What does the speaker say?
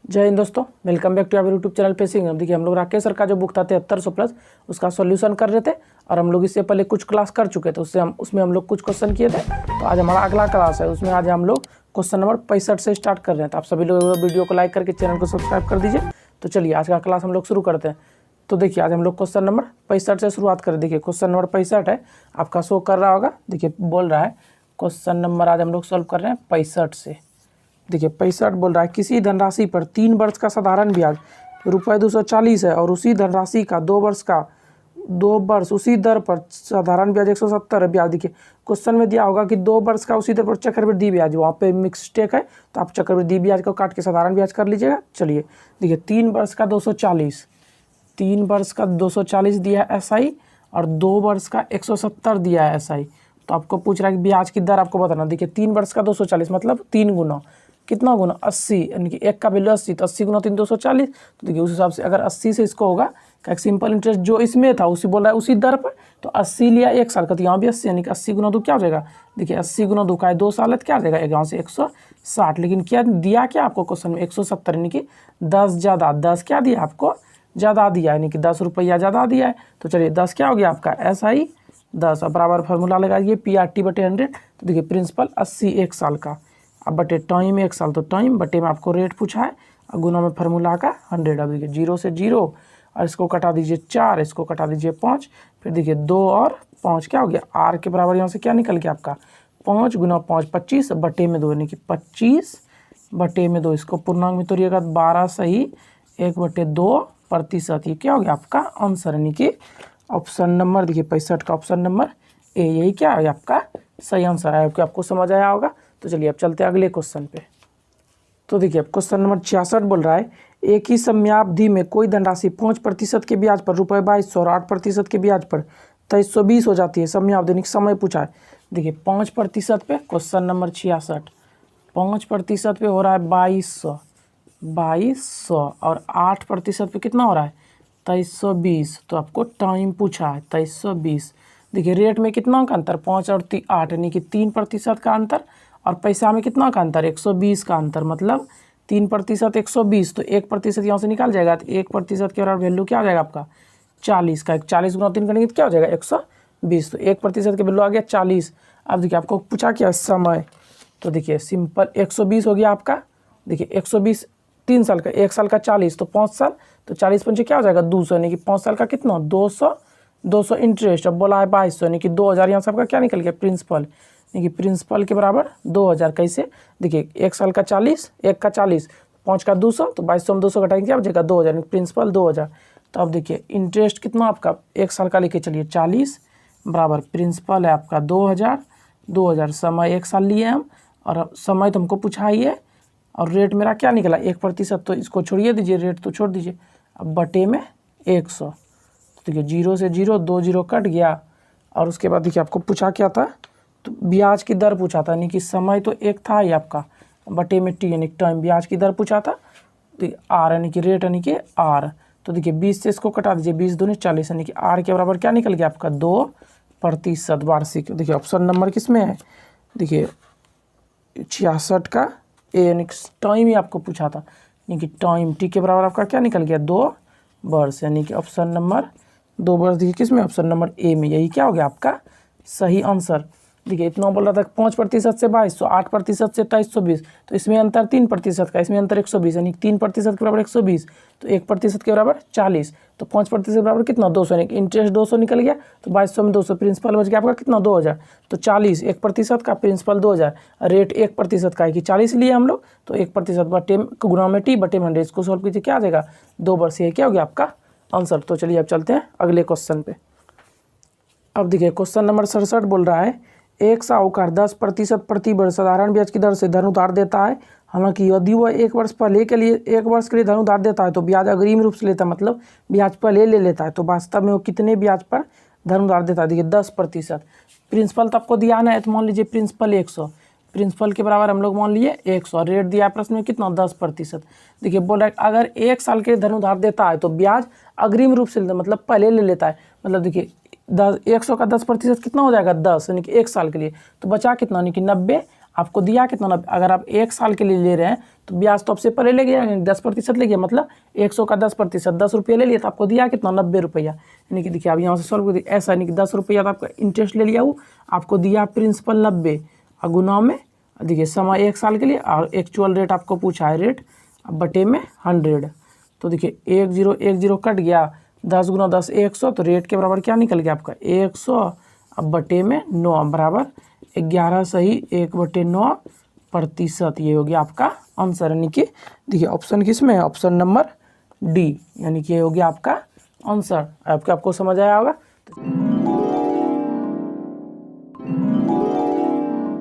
जय हिंद दोस्तों, welcome back to our YouTube channel पे सिंह। देखिए हम लोग राकेश सर का जो बुक था 7300 प्लस उसका सॉल्यूशन कर रहे थे और हम लोग इससे पहले कुछ क्लास कर चुके थे। उसमें हम लोग कुछ क्वेश्चन किए थे। तो आज हमारा अगला क्लास है, उसमें आज हम लोग क्वेश्चन नंबर 65 से स्टार्ट कर रहे हैं। तो आप सभी लोग वीडियो को लाइक करके चैनल को सब्सक्राइब कर दीजिए। तो चलिए आज का क्लास हम लोग शुरू करते हैं। तो देखिए आज हम लोग क्वेश्चन नंबर 65 से शुरुआत करें। देखिए क्वेश्चन नंबर 65 है, आपका शो कर रहा होगा। देखिए बोल रहा है क्वेश्चन नंबर आज हम लोग सॉल्व कर रहे हैं 65 से। देखिए 65 बोल रहा है किसी धनराशि पर 3 वर्ष का साधारण ब्याज ₹240 है और उसी धनराशि का 2 वर्ष उसी दर पर साधारण ब्याज 170 है। ब्याज देखिए क्वेश्चन में दिया होगा कि 2 वर्ष का उसी दर पर चक्रवृद्धि ब्याज, वहाँ पे मिस्टेक है तो आप चक्रवृद्धि ब्याज को काट के साधारण ब्याज कर लीजिएगा। चलिए देखिए 3 वर्ष का 240, 3 वर्ष का 240 दिया है SI और 2 वर्ष का 170 दिया है SI। तो आपको पूछ रहा है कि ब्याज की दर आपको बताना। देखिए 3 वर्ष का 240 मतलब 3 गुना, कितना गुना 80, यानी कि एक का वैल्यू 80 तो 80 गुना 3 240। तो देखिए उस हिसाब से अगर 80 से इसको होगा क्या सिंपल इंटरेस्ट जो इसमें था उसी बोल रहा है उसी दर पर, तो 80 लिया 1 साल का तो यहाँ भी 80, यानी कि 80 गुना 2 क्या हो जाएगा। देखिए 80 गुना 2 का है 2 साल है तो क्या हो जाएगा यहाँ से 160। लेकिन क्या दिया क्या आपको क्वेश्चन में 170, यानी कि 10 ज़्यादा 10 क्या दिया आपको ज़्यादा दिया, यानी कि 10 रुपया ज़्यादा दिया है। तो चलिए 10 क्या हो गया आपका SI 10। अब बराबर फार्मूला लगाइए PRT/100। तो देखिए प्रिंसिपल 80 1 साल का, अब बटे टाइम 1 साल, तो टाइम बटे में आपको रेट पूछा है और गुना में फार्मूला का 100। अब देखिए 0 से 0 और इसको कटा दीजिए 4, इसको कटा दीजिए 5, फिर देखिए 2 और 5 क्या हो गया R के बराबर। यहाँ से क्या निकल गया आपका 5 गुना 5 25 बटे में 2, यानी कि 25 बटे में 2। इसको पूर्णांक में तोड़िएगा 12 सही 1/2%। ये क्या हो गया आपका आंसर, यानी कि ऑप्शन नंबर देखिए 65 का ऑप्शन नंबर ए यही क्या है आपका सही आंसर है। आपको समझ आया होगा। तो चलिए अब चलते हैं अगले क्वेश्चन पे। तो देखिए अब क्वेश्चन नंबर 66 बोल रहा है एक ही समयावधि में कोई धनराशि 5% के ब्याज पर ₹2200 और 8% के ब्याज पर 2320 हो जाती है। समयावधि समय पूछा है। देखिए 5% पे क्वेश्चन नंबर 66 5% पे हो रहा है 2200 और 8% पे कितना हो रहा है 2320। तो आपको टाइम पूछा है 2320। देखिए रेट में कितना का अंतर 5 और 8, यानी कि 3% का अंतर, और पैसा में कितना का अंतर 120 का अंतर, मतलब 3% 120, तो 1% यहाँ से निकाल जाएगा। तो 1% के बराबर वैल्यू क्या हो जाएगा आपका 40 का, 40 गुना 3 करेंगे तो क्या हो जाएगा 120। तो 1% के वैल्यू आ गया 40। अब देखिए आपको पूछा क्या समय, तो देखिए सिंपल 120 हो गया आपका। देखिए 120 3 साल का, 1 साल का 40 तो 5 साल, तो 40 पंचे क्या हो जाएगा 200, यानी कि 5 साल का कितना 200 इंटरेस्ट। अब बोला है 2200, यानी कि 2000 यहाँ से आपका क्या निकल गया प्रिंसिपल, यानी कि प्रिंसिपल के बराबर 2000। कैसे देखिए 1 साल का 40, 1 का 40, 5 का 200, तो 2200 में 200 घटाएंगे क्या बचेगा 2000, यानी प्रिंसिपल 2000। तो अब देखिए इंटरेस्ट कितना आपका 1 साल का लेके चलिए 40 बराबर प्रिंसिपल है आपका 2000 समय 1 साल लिए हम, और समय तो हमको पूछा ही है, और रेट मेरा क्या निकला 1%, तो इसको छोड़िए दीजिए, रेट तो छोड़ दीजिए। अब बटे में 100, तो देखिए 0 से 0 2 0 कट गया। और उसके बाद देखिए आपको पूछा क्या था, तो ब्याज की दर पूछा था, यानी कि समय तो एक था ही आपका, बटे में T यानी टाइम, ब्याज की दर पूछा था। तो R यानी कि रेट यानी कि R। तो देखिए 20 से इसको कटा दीजिए, 20 दूनी 40, यानी कि R के बराबर क्या निकल गया आपका 2% वार्षिक। देखिए ऑप्शन नंबर किस में है, देखिए 66 का ए, यानी कि टाइम ही आपको पूछा था, यानी कि टाइम T के बराबर आपका क्या निकल गया 2 वर्ष, यानी कि ऑप्शन नंबर 2 वर्ष। देखिए किस में ऑप्शन नंबर ए में, यही क्या हो गया आपका सही आंसर। देखिए इतना बोल रहा था 5% से 2200, 8% से 2320, तो इसमें अंतर 3% का, इसमें अंतर 120, यानी 3% के बराबर 120, तो 1% के बराबर 40, तो 5% के बराबर कितना 200, यानी इंटरेस्ट 200 निकल गया, तो 2200 में 200 प्रिंसिपल बच गया आपका कितना 2000, तो 40 1% का प्रिंसिपल 2000, रेट 1% का है कि 40 लिए हम लोग, तो 1% बटे गुना में T बटे में 100, इसको सॉल्व कीजिए क्या आ जाएगा 2 वर्ष। ये क्या हो गया आपका आंसर। तो चलिए अब चलते हैं अगले क्वेश्चन पे। अब देखिए क्वेश्चन नंबर 67 बोल रहा है एक साहूकार 10% प्रति वर्ष साधारण ब्याज की दर से धन उधार देता है। हालांकि यदि वह 1 वर्ष पहले के लिए 1 वर्ष के लिए धन उधार देता है तो ब्याज अग्रिम रूप से लेता है, मतलब ब्याज पहले ले लेता है। तो वास्तव में वो कितने ब्याज पर धन उधार देता है, देखिए 10%। प्रिंसिपल तो आपको दिया है, तो मान लीजिए प्रिंसिपल 100, प्रिंसिपल के बराबर हम लोग मान लिए 100, रेट दिया प्रश्न में कितना 10%। देखिए बोल रहा है अगर 1 साल के धन उधार देता है तो ब्याज अग्रिम रूप से लेता है, मतलब पहले ले लेता है। मतलब देखिए 100 का 10% कितना हो जाएगा 10, यानी कि 1 साल के लिए, तो बचा कितना यानी कि 90 आपको दिया कितना 90। अगर आप 1 साल के लिए ले रहे हैं तो ब्याज तो आपसे पहले ले गया, 10% ले गया, मतलब 100 का 10%, 10 रुपये ले लिया तो आपको दिया कितना 90 रुपया। यानी कि देखिए आप यहाँ से सॉल्व कर दिए ऐसा, यानी कि 10 रुपया तो आपका इंटरेस्ट ले लिया, वो आपको दिया प्रिंसिपल 90 और गुना में देखिए समय 1 साल के लिए, और एक्चुअल रेट आपको पूछा है रेट बटे में 100। तो देखिए 1010 कट गया, 10 गुना 10 100, तो रेट के बराबर क्या निकल गया आपका 100 अब बटे में 9 बराबर 11 सही 1/9%। ये हो गया आपका आंसर। यानी कि देखिए ऑप्शन किस में है, ऑप्शन नंबर डी, यानी कि ये हो गया आपका आंसर। आपको समझ आया होगा।